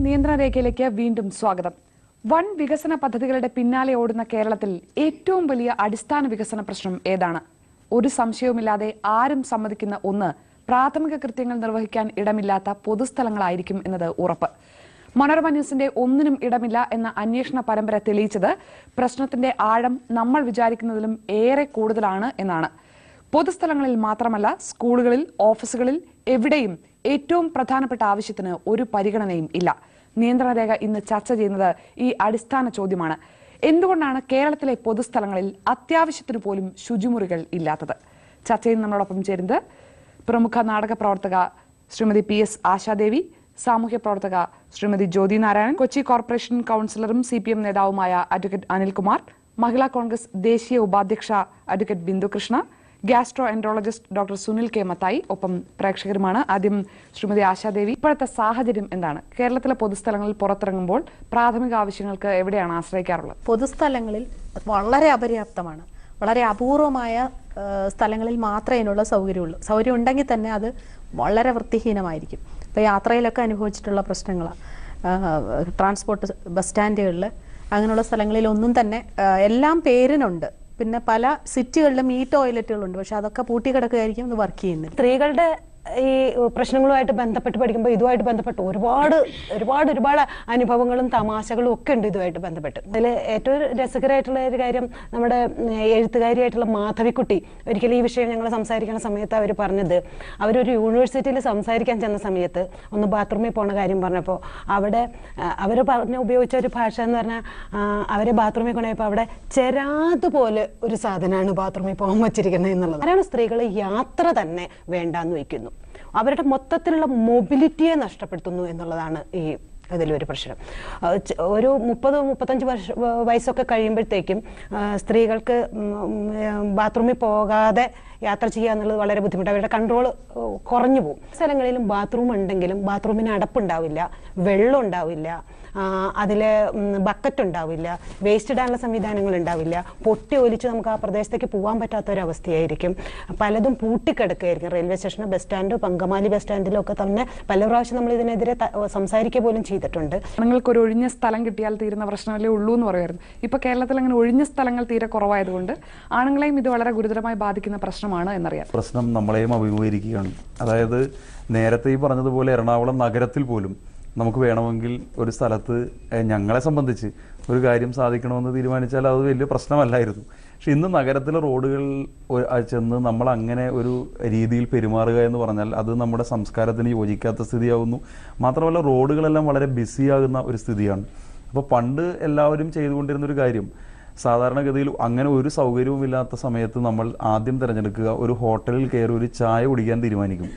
നിയന്ത്രണരേഖയിലേക്ക് വീണ്ടും സ്വാഗതം. വൻ വികസന പദ്ധതികളുടെ പിന്നാലെ ഓടുന്ന കേരളത്തിൽ ഏറ്റവും വലിയ അടിസ്ഥാന വികസന പ്രശ്നം ഏതാണ്? ഒരു സംശയവുമില്ലാതെ ആരും സമ്മതിക്കുന്ന ഒന്ന് പ്രാഥമിക കൃത്യങ്ങൾ നിർവഹിക്കാൻ ഇടമില്ലാത്ത പൊതുസ്ഥലങ്ങളായിരിക്കും എന്നത് ഉറപ്പ്. മനോരമ ന്യൂസിന്റെ ഒന്നിനും ഇടമില്ല എന്ന അന്വേഷണ പരമ്പര തെളിയിച്ചത് പ്രശ്നത്തിന്റെ ആഴം നമ്മൾ വിചാരിക്കുന്നതിലും ഏറെ കൂടുതലാണ് എന്നാണ്. പൊതുസ്ഥലങ്ങളിൽ മാത്രമല്ല, സ്കൂളുകളിൽ, ഓഫീസുകളിൽ, എവിടെയും ഏറ്റവും പ്രധാനപ്പെട്ട ആവശ്യത്തിന് ഒരു പരിഗണനയും ഇല്ല. നിയന്ത്രണരേഖ ഇന്ന് ചർച്ച ചെയ്യുന്നത് ഈ അടിസ്ഥാന ചോദ്യമാണ്. എന്തുകൊണ്ടാണ് കേരളത്തിലെ പൊതുസ്ഥലങ്ങളിൽ അത്യാവശ്യത്തിന് പോലും ശുചിമുറികൾ ഇല്ലാത്തത്? ചർച്ചയിൽ നമ്മളോടൊപ്പം ചേരുന്നത് പ്രമുഖ നാടക പ്രവർത്തക ശ്രീമതി PS ആശാദേവി, സാമൂഹ്യ പ്രവർത്തക ശ്രീമതി ജ്യോതി നാരായണൻ, കൊച്ചി കോർപ്പറേഷൻ കൌൺസിലറും CPM നേതാവുമായ അഡ്വക്കേറ്റ് അനിൽകുമാർ, മഹിളാ കോൺഗ്രസ് ദേശീയ ഉപാധ്യക്ഷ advocate Bindu Krishna, gastro enterologist doctor Sunil K. Mathai, ഒപ്പം പ്രേക്ഷകരുമാണ്. ആദ്യം ശ്രീമതി ആശാദേവി, ഇപ്പോഴത്തെ സാഹചര്യം എന്താണ്? കേരളത്തിലെ പൊതുസ്ഥലങ്ങളിൽ പുറത്തിറങ്ങുമ്പോൾ പ്രാഥമിക ആവശ്യങ്ങൾക്ക് എവിടെയാണ് ആശ്രയിക്കാറുള്ളത്? പൊതുസ്ഥലങ്ങളിൽ വളരെ അപര്യാപ്തമാണ്. വളരെ അപൂർവമായ സ്ഥലങ്ങളിൽ മാത്രമേ അതിനുള്ള സൗകര്യമുള്ളൂ. സൗകര്യം ഉണ്ടെങ്കിൽ തന്നെ അത് വളരെ വൃത്തിഹീനമായിരിക്കും. ഇപ്പോൾ യാത്രയിലൊക്കെ അനുഭവിച്ചിട്ടുള്ള പ്രശ്നങ്ങളാണ്. ട്രാൻസ്പോർട്ട് ബസ് സ്റ്റാൻഡുകളിൽ അങ്ങനെയുള്ള സ്ഥലങ്ങളിൽ ഒന്നും തന്നെ, എല്ലാം പേരിനുണ്ട്. പിന്നെ പല സിറ്റികളിലും ഈ ടോയ്ലറ്റുകളുണ്ട്, പക്ഷെ അതൊക്കെ പൂട്ടിക്കിടക്കുകയായിരിക്കും, ഇത് വർക്ക് ചെയ്യുന്നില്ല. സ്ത്രീകളുടെ ഈ പ്രശ്നങ്ങളുമായിട്ട് ബന്ധപ്പെട്ട് പഠിക്കുമ്പോൾ ഇതുമായിട്ട് ബന്ധപ്പെട്ട് ഒരുപാട് അനുഭവങ്ങളും തമാശകളും ഒക്കെ ഉണ്ട് ഇതുമായിട്ട് ബന്ധപ്പെട്ട്. അതിൽ ഏറ്റവും രസകരമായിട്ടുള്ള ഒരു കാര്യം, നമ്മുടെ എഴുത്തുകാരിയായിട്ടുള്ള മാധവിക്കുട്ടി ഒരിക്കലും ഈ വിഷയം ഞങ്ങൾ സംസാരിക്കുന്ന സമയത്ത് അവർ പറഞ്ഞത്, അവരൊരു യൂണിവേഴ്സിറ്റിയിൽ സംസാരിക്കാൻ ചെന്ന സമയത്ത് ഒന്ന് ബാത്റൂമിൽ പോണ കാര്യം പറഞ്ഞപ്പോൾ അവിടെ അവർ ഉപയോഗിച്ച ഒരു ഭാഷ എന്ന് പറഞ്ഞാൽ, അവരെ ബാത്റൂമിൽ കൊണ്ടുപോയപ്പോൾ അവിടെ ചെരാതുപോലെ ഒരു സാധനമാണ് ബാത്റൂമിൽ പോകാൻ വച്ചിരിക്കുന്നത് എന്നുള്ളത്. ആരാണ് സ്ത്രീകൾ യാത്ര തന്നെ വേണ്ടാന്ന് വയ്ക്കുന്നു, അവരുടെ മൊത്തത്തിലുള്ള മൊബിലിറ്റിയെ നഷ്ടപ്പെടുത്തുന്നു എന്നുള്ളതാണ് ഈ അതിലൊരു പ്രശ്നം. ഒരു 30-35 വയസ്സൊക്കെ കഴിയുമ്പോഴത്തേക്കും സ്ത്രീകൾക്ക് ബാത്റൂമിൽ പോകാതെ യാത്ര ചെയ്യുക എന്നുള്ളത് വളരെ ബുദ്ധിമുട്ടാണ്. അവരുടെ കൺട്രോൾ കുറഞ്ഞു പോകും. സ്ഥലങ്ങളിലും ബാത്റൂം ഉണ്ടെങ്കിലും ബാത്റൂമിന് അടപ്പുണ്ടാവില്ല, വെള്ളം ഉണ്ടാവില്ല, അതിൽ ബക്കറ്റ് ഉണ്ടാവില്ല, വേസ്റ്റ് ഇടാനുള്ള സംവിധാനങ്ങൾ ഉണ്ടാവില്ല, പൊട്ടി ഒലിച്ച് നമുക്ക് ആ പ്രദേശത്തേക്ക് പോകാൻ പറ്റാത്തൊരവസ്ഥയായിരിക്കും. പലതും പൂട്ടിക്കിടക്കുകയായിരിക്കും. റെയിൽവേ സ്റ്റേഷനോ ബസ് സ്റ്റാൻഡോ പങ്കമാലി ബസ് സ്റ്റാൻഡിലോ ഒക്കെ തന്നെ പല പ്രാവശ്യം നമ്മൾ ഇതിനെതിരെ സംസാരിക്കുക പോലും ചെയ്തിട്ടുണ്ട്. നിങ്ങൾക്കൊരു ഒഴിഞ്ഞ സ്ഥലം കിട്ടിയാൽ തീരുന്ന പ്രശ്നമല്ലേ ഉള്ളൂ എന്ന് പറയുമായിരുന്നു. ഇപ്പൊ കേരളത്തിൽ അങ്ങനെ ഒഴിഞ്ഞ സ്ഥലങ്ങൾ തീരെ കുറവായതുകൊണ്ട് ആണുങ്ങളെയും ഇത് വളരെ ഗുരുതരമായി ബാധിക്കുന്ന പ്രശ്നമാണ് എന്നറിയാം. പ്രശ്നം നമ്മളെയും അഭിമുഖീകരിക്കുകയാണ്. അതായത് നേരത്തെ ഈ പറഞ്ഞതുപോലെ എറണാകുളം നഗരത്തിൽ പോലും നമുക്ക് വേണമെങ്കിൽ ഒരു സ്ഥലത്ത് ഞങ്ങളെ സംബന്ധിച്ച് ഒരു കാര്യം സാധിക്കണമെന്ന് തീരുമാനിച്ചാൽ അത് വലിയ പ്രശ്നമല്ലായിരുന്നു. പക്ഷെ ഇന്ന് നഗരത്തിലെ റോഡുകളിൽ ചെന്ന് നമ്മൾ അങ്ങനെ ഒരു രീതിയിൽ പെരുമാറുക എന്ന് പറഞ്ഞാൽ അത് നമ്മുടെ സംസ്കാരത്തിന് യോജിക്കാത്ത സ്ഥിതിയാകുന്നു. മാത്രമല്ല റോഡുകളെല്ലാം വളരെ ബിസിയാകുന്ന ഒരു സ്ഥിതിയാണ്. അപ്പോൾ പണ്ട് എല്ലാവരും ചെയ്തുകൊണ്ടിരുന്നൊരു കാര്യം, സാധാരണഗതിയിൽ അങ്ങനെ ഒരു സൗകര്യവും ഇല്ലാത്ത സമയത്ത് നമ്മൾ ആദ്യം തിരഞ്ഞെടുക്കുക ഒരു ഹോട്ടലിൽ കയറി ഒരു ചായ കുടിക്കാൻ തീരുമാനിക്കും.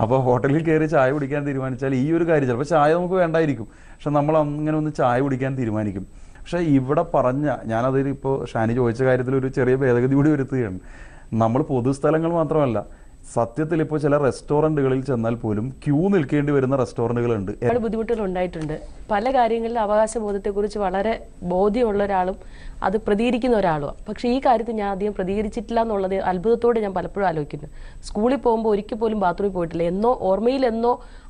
അപ്പോൾ ഹോട്ടലിൽ കയറി ചായ കുടിക്കാൻ തീരുമാനിച്ചാൽ ഈ ഒരു കാര്യം, ചിലപ്പോൾ ചായ നമുക്ക് വേണ്ടായിരിക്കും, പക്ഷെ നമ്മൾ അങ്ങനെ ഒന്ന് ചായ കുടിക്കാൻ തീരുമാനിക്കും. പക്ഷേ ഇവിടെ പറഞ്ഞ, ഞാനതിൽ ഇപ്പോൾ ഷാനി ചോദിച്ച കാര്യത്തിൽ ഒരു ചെറിയ ഭേദഗതി കൂടി വരുത്തുകയാണ്. നമ്മൾ പൊതുസ്ഥലങ്ങൾ മാത്രമല്ല, സത്യത്തിൽ ഇപ്പോൾ ചില റെസ്റ്റോറൻറ്റുകളിൽ ചെന്നാൽ പോലും ക്യൂ നിൽക്കേണ്ടി വരുന്ന റെസ്റ്റോറൻറ്റുകളുണ്ട്. ഒരുപാട് ബുദ്ധിമുട്ടുകൾ ഉണ്ടായിട്ടുണ്ട്. പല കാര്യങ്ങളിലും അവകാശബോധത്തെക്കുറിച്ച് വളരെ ബോധ്യമുള്ള ഒരാളും അത് പ്രതികരിക്കുന്ന ഒരാളുമാണ്. പക്ഷേ ഈ കാര്യത്തിൽ ഞാൻ അധികം പ്രതികരിച്ചിട്ടില്ല എന്നുള്ളത് അത്ഭുതത്തോടെ ഞാൻ പലപ്പോഴും ആലോചിക്കുന്നു. സ്കൂളിൽ പോകുമ്പോൾ ഒരിക്കൽ പോലും ബാത്റൂമിൽ പോയിട്ടില്ല. ഓർമ്മയിൽ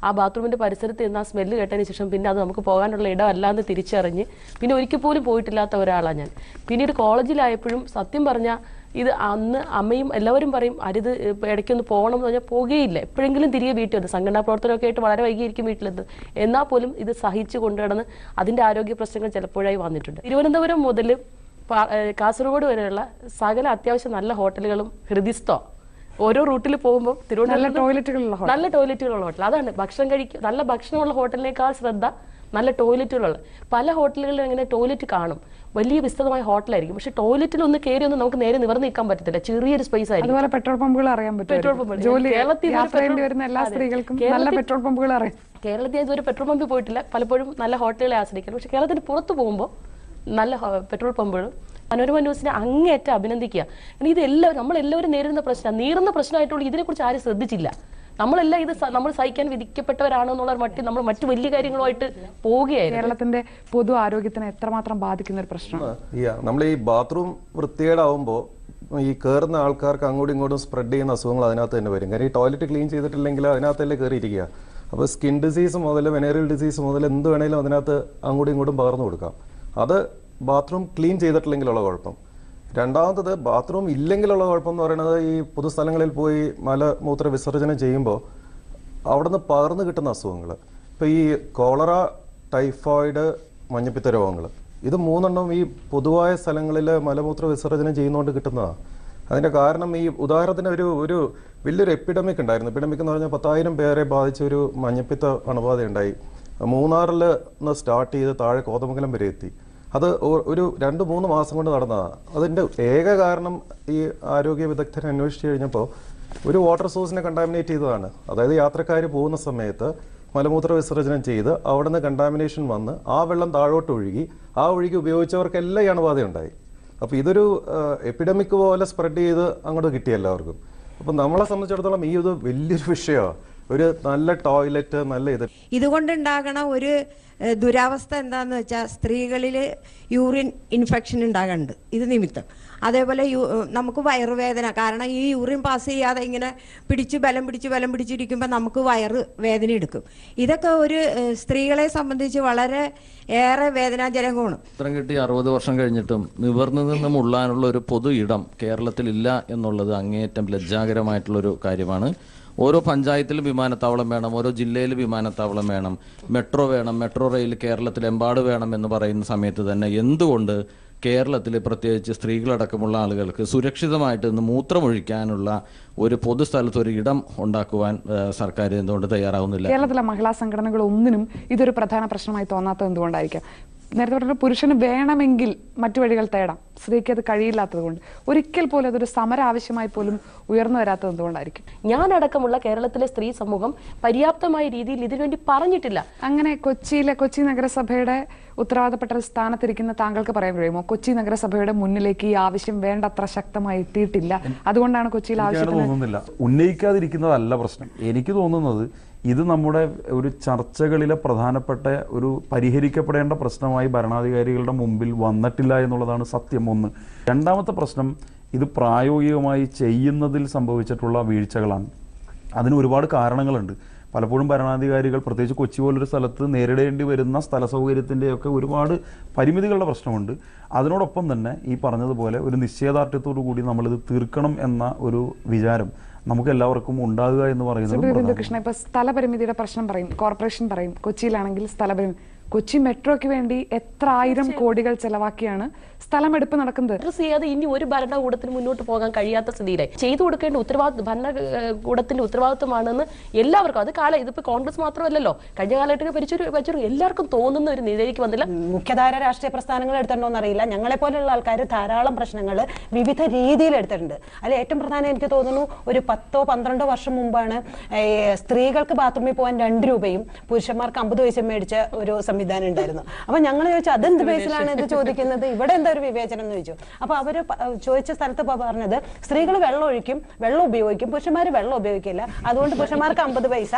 ആ ബാത്റൂമിൻ്റെ പരിസരത്ത് നിന്ന് ആ സ്മെല്ല് കേട്ടതിന് ശേഷം പിന്നെ അത് നമുക്ക് പോകാനുള്ള ഇടമല്ലാന്ന് തിരിച്ചറിഞ്ഞ് പിന്നെ ഒരിക്കൽ പോലും പോയിട്ടില്ലാത്ത ഒരാളാണ് ഞാൻ. പിന്നീട് കോളേജിലായപ്പോഴും സത്യം പറഞ്ഞാൽ ഇത് അന്ന് അമ്മയും എല്ലാവരും പറയും, അരുത് ഇടയ്ക്കൊന്ന് പോകണം എന്ന് പറഞ്ഞാൽ പോകുകയില്ല. എപ്പോഴെങ്കിലും തിരികെ വീട്ടിൽ വന്ന് സംഘടനാ പ്രവർത്തനമൊക്കെ ആയിട്ട് വളരെ വൈകിയിരിക്കും വീട്ടിലെത്തുന്നത്. എന്നാൽ പോലും ഇത് സഹിച്ചു കൊണ്ടുനടന്ന് അതിൻ്റെ ആരോഗ്യ പ്രശ്നങ്ങൾ ചിലപ്പോഴായി വന്നിട്ടുണ്ട്. തിരുവനന്തപുരം മുതൽ കാസർഗോഡ് വരെയുള്ള സകല അത്യാവശ്യം നല്ല ഹോട്ടലുകളും ഹൃദിസ്ഥോ ഓരോ റൂട്ടിൽ പോകുമ്പോൾ തിരുവനന്തപുരം നല്ല ടോയ്ലറ്റുകളുള്ള ഹോട്ടൽ. അതാണ് ഭക്ഷണം നല്ല ഭക്ഷണമുള്ള ഹോട്ടലിനേക്കാൾ ശ്രദ്ധ നല്ല ടോയ്ലറ്റുകളുള്ള. പല ഹോട്ടലുകളിലും അങ്ങനെ ടോയ്ലറ്റ് കാണും, വലിയ വിസ്തൃതമായ ഹോട്ടലായിരിക്കും, പക്ഷെ ടോയ്ലറ്റിൽ ഒന്ന് കയറി ഒന്നും നമുക്ക് നേരെ നിവർന്ന് നിൽക്കാൻ പറ്റത്തില്ല, ചെറിയൊരു സ്പേസ് ആയിരിക്കും. അതുപോലെ പെട്രോൾ പമ്പുകൾ അറിയാൻ പറ്റും. പെട്രോൾ പമ്പ് കേരളത്തിൽ ഇതുവരെ പെട്രോൾ പമ്പിൽ പോയിട്ടില്ല, പലപ്പോഴും നല്ല ഹോട്ടലുകളെ ആശ്രയിക്കണം. പക്ഷെ കേരളത്തിന് പുറത്ത് പോകുമ്പോൾ നല്ല പെട്രോൾ പമ്പുകളും. മനോരമ ന്യൂസിനെ അങ്ങേയറ്റം അഭിനന്ദിക്കുക. നമ്മളെല്ലാവരും നേരിടുന്ന പ്രശ്നമായിട്ടുള്ള ഇതിനെക്കുറിച്ച് ആരും ശ്രദ്ധിച്ചില്ല. നമ്മളെല്ലാം ഇത് നമ്മൾ സഹിക്കാൻ വിധിക്കപ്പെട്ടവരാണോ എന്നുള്ള മട്ടിൽ നമ്മൾ മറ്റു വലിയ കാര്യങ്ങളുമായിട്ട് പോവുകയായിരുന്നു. കേരളത്തിന്റെ പൊതു ആരോഗ്യത്തിന് എത്രമാത്രം ബാധിക്കുന്ന ഒരു പ്രശ്നമാണ്. നമ്മൾ ഈ ബാത്റൂം വൃത്തികേടാവുമ്പോൾ ഈ കയറുന്ന ആൾക്കാർക്ക് അങ്ങോട്ടും ഇങ്ങോട്ടും സ്പ്രെഡ് ചെയ്യുന്ന അസുഖങ്ങൾ അതിനകത്ത് തന്നെ വരും. കാരണം ഈ ടോയ്ലറ്റ് ക്ലീൻ ചെയ്തിട്ടില്ലെങ്കിൽ അതിനകത്തല്ലേ കയറിയിരിക്കുക. അപ്പോൾ സ്കിൻ ഡിസീസ് മുതൽ വെനേറിയൽ ഡിസീസ് മുതൽ എന്ത് വേണേലും അതിനകത്ത് അങ്ങോട്ടും ഇങ്ങോട്ടും പകർന്നു കൊടുക്കാം. അത് ബാത്റൂം ക്ലീൻ ചെയ്തിട്ടില്ലെങ്കിലുള്ള കുഴപ്പം. രണ്ടാമത്തത് ബാത്റൂം ഇല്ലെങ്കിലുള്ള കുഴപ്പം എന്ന് പറയുന്നത് ഈ പൊതുസ്ഥലങ്ങളിൽ പോയി മലമൂത്ര വിസർജനം ചെയ്യുമ്പോൾ അവിടുന്ന് പകർന്നു കിട്ടുന്ന അസുഖങ്ങൾ. ഇപ്പോൾ ഈ കോളറ, ടൈഫോയിഡ്, മഞ്ഞപ്പിത്ത രോഗങ്ങൾ, ഇത് 3 ഈ പൊതുവായ സ്ഥലങ്ങളിൽ മലമൂത്ര വിസർജനം ചെയ്യുന്നതുകൊണ്ട് കിട്ടുന്നതാണ്. അതിൻ്റെ കാരണം ഈ ഉദാഹരണത്തിന് ഒരു വലിയൊരു എപ്പിഡമിക് ഉണ്ടായിരുന്നു. എപ്പിഡമിക് എന്ന് പറഞ്ഞാൽ 10,000 പേരെ ബാധിച്ച ഒരു മഞ്ഞപ്പിത്ത അണുബാധ ഉണ്ടായി. മൂന്നാറിൽ നിന്ന് സ്റ്റാർട്ട് ചെയ്ത് താഴെ കോതമംഗലം വരെ എത്തി. അത് ഒരു 2-3 മാസം കൊണ്ട് നടന്നതാണ്. അതിൻ്റെ ഏക കാരണം ഈ ആരോഗ്യ വിദഗ്ധരെ അന്വേഷിച്ച് കഴിഞ്ഞപ്പോൾ ഒരു വാട്ടർ സോഴ്സിനെ കണ്ടാമിനേറ്റ് ചെയ്തതാണ്. അതായത് യാത്രക്കാർ പോകുന്ന സമയത്ത് മലമൂത്ര വിസർജനം ചെയ്ത് അവിടെ നിന്ന് കണ്ടാമിനേഷൻ വന്ന് ആ വെള്ളം താഴോട്ട് ഒഴുകി ആ ഒഴുകി ഉപയോഗിച്ചവർക്കെല്ലാം ഈ അണുബാധയുണ്ടായി. അപ്പോൾ ഇതൊരു എപ്പിഡമിക് പോലെ സ്പ്രെഡ് ചെയ്ത് അങ്ങോട്ട് കിട്ടി എല്ലാവർക്കും. അപ്പം നമ്മളെ സംബന്ധിച്ചിടത്തോളം ഈ ഇത് വലിയൊരു വിഷയമാണ്. ഒരു നല്ല ടോയ്ലറ്റ്, നല്ല ഇതുകൊണ്ടുണ്ടാകണ ഒരു ദുരാവസ്ഥ എന്താണെന്ന് വെച്ചാൽ സ്ത്രീകളിൽ യൂറിൻ ഇൻഫെക്ഷൻ ഉണ്ടാകുന്നുണ്ട് ഇത് നിമിത്തം. അതേപോലെ നമുക്ക് വയറുവേദന, കാരണം ഈ യൂറിൻ പാസ് ചെയ്യാതെ ഇങ്ങനെ ബലം പിടിച്ചിരിക്കുമ്പോൾ നമുക്ക് വയറ് വേദന എടുക്കും. ഇതൊക്കെ ഒരു സ്ത്രീകളെ സംബന്ധിച്ച് വളരെ ഏറെ വേദനാജനകമാണ്. ചിത്രം കിട്ടി 60 വർഷം കഴിഞ്ഞിട്ടും നിവർന്നു നിന്ന് മുള്ളാനുള്ള ഒരു പൊതു ഇടം കേരളത്തിലില്ല എന്നുള്ളത് അങ്ങേയറ്റം ലജ്ജാകരമായിട്ടുള്ളൊരു കാര്യമാണ്. ഓരോ പഞ്ചായത്തിലും വിമാനത്താവളം വേണം, ഓരോ ജില്ലയിൽ വിമാനത്താവളം വേണം, മെട്രോ വേണം, മെട്രോ റെയിൽ കേരളത്തിലെമ്പാട് വേണം എന്ന് പറയുന്ന സമയത്ത് തന്നെ എന്തുകൊണ്ട് കേരളത്തിൽ പ്രത്യേകിച്ച് സ്ത്രീകളടക്കമുള്ള ആളുകൾക്ക് സുരക്ഷിതമായിട്ട് നിന്ന് മൂത്രമൊഴിക്കാനുള്ള ഒരു പൊതുസ്ഥലത്ത് ഒരു ഇടം ഉണ്ടാക്കുവാൻ സർക്കാർ എന്തുകൊണ്ട് തയ്യാറാവുന്നില്ല? കേരളത്തിലെ മഹിളാ സംഘടനകൾ ഒന്നിനും ഇതൊരു പ്രധാന പ്രശ്നമായി തോന്നാത്തത് എന്തുകൊണ്ടായിരിക്കാം? നേരത്തെ പറഞ്ഞ പുരുഷന് വേണമെങ്കിൽ മറ്റു വഴികൾ തേടാം, സ്ത്രീക്ക് അത് കഴിയില്ലാത്തത് കൊണ്ട് ഒരിക്കൽ പോലും അതൊരു സമര ആവശ്യമായി പോലും ഉയർന്നു വരാത്തത് എന്തുകൊണ്ടായിരിക്കും? ഞാനടക്കമുള്ള കേരളത്തിലെ സ്ത്രീ സമൂഹം പര്യാപ്തമായ രീതിയിൽ ഇതിനുവേണ്ടി പറഞ്ഞിട്ടില്ല. അങ്ങനെ കൊച്ചി നഗരസഭയുടെ ഉത്തരവാദപ്പെട്ട സ്ഥാനത്തിരിക്കുന്ന താങ്കൾക്ക് പറയാൻ കഴിയുമോ കൊച്ചി നഗരസഭയുടെ മുന്നിലേക്ക് ഈ ആവശ്യം വേണ്ടത്ര ശക്തമായി എത്തിയിട്ടില്ല, അതുകൊണ്ടാണ് കൊച്ചിയിൽ തോന്നുന്നില്ല ഉന്നയിക്കാതിരിക്കുന്നതല്ല പ്രശ്നം. എനിക്ക് തോന്നുന്നത് ഇത് നമ്മുടെ ഒരു ചർച്ചകളിലെ പ്രധാനപ്പെട്ട ഒരു പരിഹരിക്കപ്പെടേണ്ട പ്രശ്നമായി ഭരണാധികാരികളുടെ മുമ്പിൽ വന്നിട്ടില്ല എന്നുള്ളതാണ് സത്യം. ഒന്ന്. രണ്ടാമത്തെ പ്രശ്നം, ഇത് പ്രായോഗികമായി ചെയ്യുന്നതിൽ സംഭവിച്ചിട്ടുള്ള വീഴ്ചകളാണ്. അതിന് ഒരുപാട് കാരണങ്ങളുണ്ട്. പലപ്പോഴും ഭരണാധികാരികൾ പ്രത്യേകിച്ച് കൊച്ചി പോലൊരു സ്ഥലത്ത് നേരിടേണ്ടി വരുന്ന സ്ഥല സൗകര്യത്തിൻ്റെയൊക്കെ ഒരുപാട് പരിമിതികളുടെ പ്രശ്നമുണ്ട്. അതിനോടൊപ്പം തന്നെ ഈ പറഞ്ഞതുപോലെ ഒരു നിശ്ചയദാർഢ്യത്തോടു കൂടി നമ്മളിത് തീർക്കണം എന്ന ഒരു വിചാരം നമുക്ക് എല്ലാവർക്കും ഉണ്ടാകുക എന്ന് പറയുന്നത്. കൃഷ്ണ, ഇപ്പൊ സ്ഥലപരിമിതിയുടെ പ്രശ്നം പറയും, കോർപ്പറേഷൻ പറയും, കൊച്ചിയിലാണെങ്കിൽ സ്ഥലപരിമിതി. കൊച്ചി മെട്രോയ്ക്ക് വേണ്ടി എത്ര ആയിരം കോടികൾ ചെലവാക്കിയാണ് സ്ഥലമെടുപ്പ് നടക്കുന്നത്. അഡ്രസ് ചെയ്യാതെ ഇനി ഒരു ഭരണകൂടത്തിന് മുന്നോട്ട് പോകാൻ കഴിയാത്ത സ്ഥിതിയിലായി. ചെയ്തു കൊടുക്കേണ്ട ഭരണകൂടത്തിന്റെ ഉത്തരവാദിത്വമാണെന്ന് എല്ലാവർക്കും, അത് ഇതിപ്പോ കോൺഗ്രസ് മാത്രമല്ലല്ലോ, കഴിഞ്ഞ കാലഘട്ടത്തിൽ ഭരിച്ചൊരു എല്ലാവർക്കും തോന്നുന്ന ഒരു നിലയിലേക്ക് വന്നില്ല. മുഖ്യധാര രാഷ്ട്രീയ പ്രസ്ഥാനങ്ങൾ എടുത്തിട്ടുണ്ടോന്ന് അറിയില്ല. ഞങ്ങളെ പോലെയുള്ള ആൾക്കാർ ധാരാളം പ്രശ്നങ്ങൾ വിവിധ രീതിയിൽ എടുത്തിട്ടുണ്ട്. അതിൽ ഏറ്റവും പ്രധാനം എനിക്ക് തോന്നുന്നു ഒരു 10-12 വർഷം മുമ്പാണ് സ്ത്രീകൾക്ക് ബാത്റൂമിൽ പോകാൻ 2 രൂപയും പുരുഷന്മാർക്ക് 50 പൈസ മേടിച്ച ഒരു സംവിധാനം ഉണ്ടായിരുന്നു. അപ്പൊ ഞങ്ങൾ ചോദിച്ചു അതെന്ത് ബേസിലാണ് ഇത് ചോദിക്കുന്നത്, ഇവിടെ എന്താ ഒരു വിവേചനം എന്ന് ചോദിച്ചു. അപ്പൊ അവര് ചോദിച്ച സ്ഥലത്ത് പറഞ്ഞത് സ്ത്രീകൾ വെള്ളം ഒഴിക്കും, വെള്ളം ഉപയോഗിക്കും, പുരുഷന്മാർ വെള്ളം ഉപയോഗിക്കില്ല, അതുകൊണ്ട് പുരുഷന്മാർക്ക് 50 പൈസ,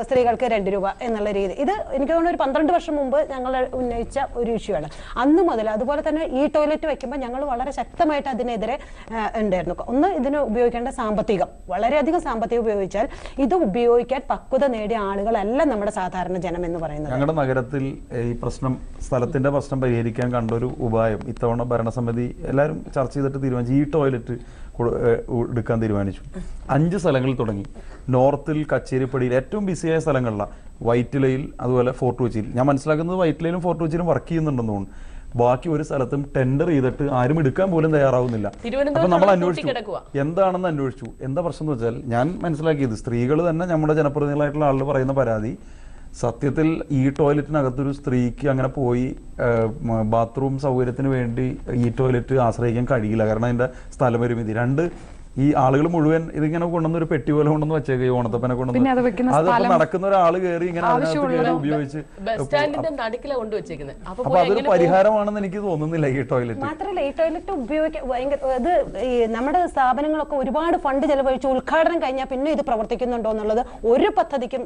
സ്ത്രീകൾക്ക് 2 രൂപ എന്നുള്ള രീതി. ഇത് എനിക്ക് തോന്നുന്നു ഒരു 12 വർഷം മുമ്പ് ഞങ്ങൾ ഉന്നയിച്ച ഒരു ഇഷ്യൂ ആണ്. അന്ന് മുതൽ അതുപോലെ തന്നെ ഈ ടോയ്ലറ്റ് വെക്കുമ്പോൾ ഞങ്ങൾ വളരെ ശക്തമായിട്ട് അതിനെതിരെ ഉണ്ടായിരുന്നു. ഒന്ന്, ഇതിന് ഉപയോഗിക്കേണ്ട സാമ്പത്തികം, വളരെയധികം സാമ്പത്തികം ഉപയോഗിച്ചാൽ ഇത് ഉപയോഗിക്കാൻ പക്വത നേടിയ ആളുകളല്ല നമ്മുടെ സാധാരണ ജനം എന്ന് പറയുന്നത്. ഞങ്ങളുടെ നഗരത്തിൽ ഈ സ്ഥലത്തിന്റെ പ്രശ്നം പരിഹരിക്കാൻ കണ്ടൊരു ഉപായം ഇത്തവണ ഭരണസമിതി എല്ലാവരും ചർച്ച ചെയ്തിട്ട് തീരുമാനിച്ചു. ഈ ടോയ്ലറ്റ് എടുക്കാൻ തീരുമാനിച്ചു. 5 സ്ഥലങ്ങളിൽ തുടങ്ങി. നോർത്തിൽ, കച്ചേരിപ്പടിയിൽ, ഏറ്റവും ബിസിയായ സ്ഥലങ്ങളിലാണ്. വൈറ്റിലയിൽ, അതുപോലെ ഫോർട്ട് കൊച്ചിയിൽ. ഞാൻ മനസ്സിലാക്കുന്നത് വൈറ്റിലയിലും ഫോർട്ട് കൊച്ചിയിലും വർക്ക് ചെയ്യുന്നുണ്ടെന്ന് തോന്നുന്നു. ബാക്കി ഒരു സ്ഥലത്തും ടെൻഡർ ചെയ്തിട്ട് ആരും എടുക്കാൻ പോലും തയ്യാറാവുന്നില്ല. അപ്പൊ നമ്മൾ അന്വേഷിച്ചു, എന്താണെന്ന് അന്വേഷിച്ചു. എന്താ പ്രശ്നം എന്ന് വെച്ചാൽ, ഞാൻ മനസ്സിലാക്കിയത് സ്ത്രീകൾ തന്നെ നമ്മുടെ ജനപ്രതിനിധികളായിട്ടുള്ള ആളുകൾ പറയുന്ന പരാതി, സത്യത്തിൽ ഈ ടോയ്ലറ്റിനകത്തൊരു സ്ത്രീക്ക് അങ്ങനെ പോയി ബാത്റൂം സൗകര്യത്തിന് വേണ്ടി ഈ ടോയ്ലറ്റ് ആശ്രയിക്കാൻ കഴിയില്ല. കാരണം അതിന്റെ സ്ഥലപരിമിതി. 2, ഈ ആളുകൾ മുഴുവൻ ഇതിങ്ങനെ കൊണ്ടുവന്ന് ഒരു പെട്ടി പോലെ കൊണ്ടുവന്ന് വെച്ചേക്ക്, ഈ ഓണത്തപ്പനെ കൊണ്ടുവന്ന്. അത് നടക്കുന്ന ഒരാള് കയറി ഇങ്ങനെ ഉപയോഗിച്ച് അപ്പൊ അതൊരു പരിഹാരമാണെന്ന് എനിക്ക് തോന്നുന്നില്ല ഈ ടോയ്ലറ്റ്. മാത്രമല്ല ഈ ടോയ്ലറ്റ് അത് നമ്മുടെ സ്ഥാപനങ്ങളൊക്കെ ഒരുപാട് ഫണ്ട് ചെലവഴിച്ച് ഉദ്ഘാടനം കഴിഞ്ഞാൽ പിന്നെ ഇത് പ്രവർത്തിക്കുന്നുണ്ടോ എന്നുള്ളത് ഒരു പദ്ധതിക്കും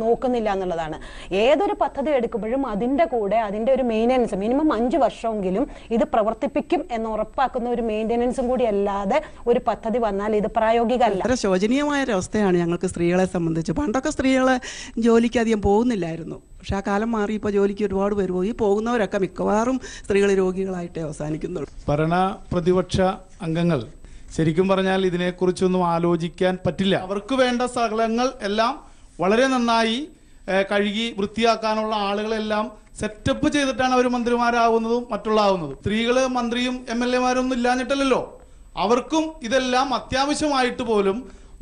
നോക്കുന്നില്ല എന്നുള്ളതാണ്. ഏതൊരു പദ്ധതി എടുക്കുമ്പോഴും അതിന്റെ കൂടെ അതിന്റെ ഒരു മെയിൻ്റനൻസ്, മിനിമം 5 വർഷമെങ്കിലും ഇത് പ്രവർത്തിപ്പിക്കും എന്ന് ഉറപ്പാക്കുന്ന ഒരു മെയിൻ്റനൻസും കൂടി അല്ലാതെ ഒരു പദ്ധതി വന്നാൽ ഇത് പ്രായോഗികമല്ല. വളരെ ശോചനീയമായ ഒരവസ്ഥയാണ് ഞങ്ങൾക്ക് സ്ത്രീകളെ സംബന്ധിച്ച്. പണ്ടൊക്കെ സ്ത്രീകളെ ജോലിക്ക് അധികം പോകുന്നില്ലായിരുന്നു. പക്ഷെ ആ കാലം മാറി ഇപ്പോൾ ജോലിക്ക് ഒരുപാട് പേര് പോയി. പോകുന്നവരൊക്കെ മിക്കവാറും സ്ത്രീകൾ രോഗികളായിട്ടേ അവസാനിക്കുന്നുള്ളൂ. ഭരണ പ്രതിപക്ഷ അംഗങ്ങൾ ശരിക്കും പറഞ്ഞാൽ ഇതിനെക്കുറിച്ചൊന്നും ആലോചിക്കാൻ പറ്റില്ല. അവർക്ക് വേണ്ട സ്ഥലങ്ങൾ എല്ലാം വളരെ നന്നായി കഴുകി വൃത്തിയാക്കാനുള്ള ആളുകളെല്ലാം സെറ്റപ്പ് ചെയ്തിട്ടാണ് അവർ മന്ത്രിമാരാകുന്നതും മറ്റുള്ളതാവുന്നതും. സ്ത്രീകള് മന്ത്രിയും MLA മാരൊന്നും ഇല്ലാഞ്ഞിട്ടല്ലോ. അവർക്കും ഇതെല്ലാം അത്യാവശ്യമായിട്ട് പോലും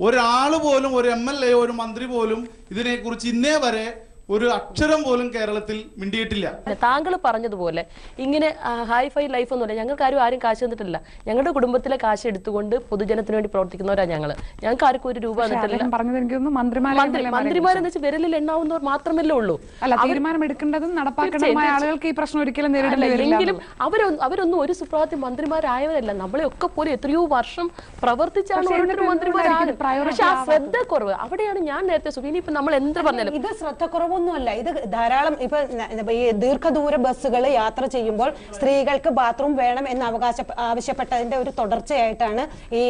ഒരാൾ പോലും, ഒരു MLA ഒരു മന്ത്രി പോലും ഇതിനെക്കുറിച്ച് ഇന്നേ വരെ ഒരു അക്ഷരം പോലും കേരളത്തിൽ മിണ്ടിയിട്ടില്ല. താങ്കൾ പറഞ്ഞതുപോലെ ഇങ്ങനെ ഹൈഫൈ ലൈഫ് ഒന്നുമില്ല. ഞങ്ങൾക്ക് ആരും കാശ് തന്നിട്ടില്ല. ഞങ്ങളുടെ കുടുംബത്തിലെ കാശ് എടുത്തുകൊണ്ട് പൊതുജനത്തിന് വേണ്ടി പ്രവർത്തിക്കുന്നവരാ ഞങ്ങൾക്ക് ആർക്കും ഒരു രൂപ തന്നിട്ടില്ല. മന്ത്രിമാരെന്ന് വെച്ചാൽ വിരലിൽ എണ്ണാവുന്നവർ മാത്രമല്ലേ ഉള്ളൂ. തീരുമാനമെടുക്കേണ്ടതും നടപ്പാക്കേണ്ടതുമായ ആളുകൾക്ക് ഈ പ്രശ്നം ഒരിക്കലും നേരിടേണ്ടിയെങ്കിലും അവരൊന്നും ഒരു സുപ്രഭാതത്തിൽ മന്ത്രിമാരായവരല്ല. നമ്മളെ ഒക്കെ പോലെ എത്രയോ വർഷം പ്രവർത്തിച്ചാണ് ഓരോരുത്തരും മന്ത്രിമാരാണ്. പക്ഷെ ആ ശ്രദ്ധ കുറവ് അവിടെയാണ്. ഞാൻ നേരത്തെ സുബീനി ഇപ്പൊ നമ്മൾ എന്ത് പറഞ്ഞാലും ഇത് ശ്രദ്ധ കുറവൊന്നുമല്ല. ഇത് ധാരാളം ഇപ്പൊ ഈ ദീർഘദൂര ബസ്സുകൾ യാത്ര ചെയ്യുമ്പോൾ സ്ത്രീകൾക്ക് ബാത്റൂം വേണം എന്ന് ആവശ്യപ്പെട്ടതിന്റെ ഒരു തുടർച്ചയായിട്ടാണ് ഈ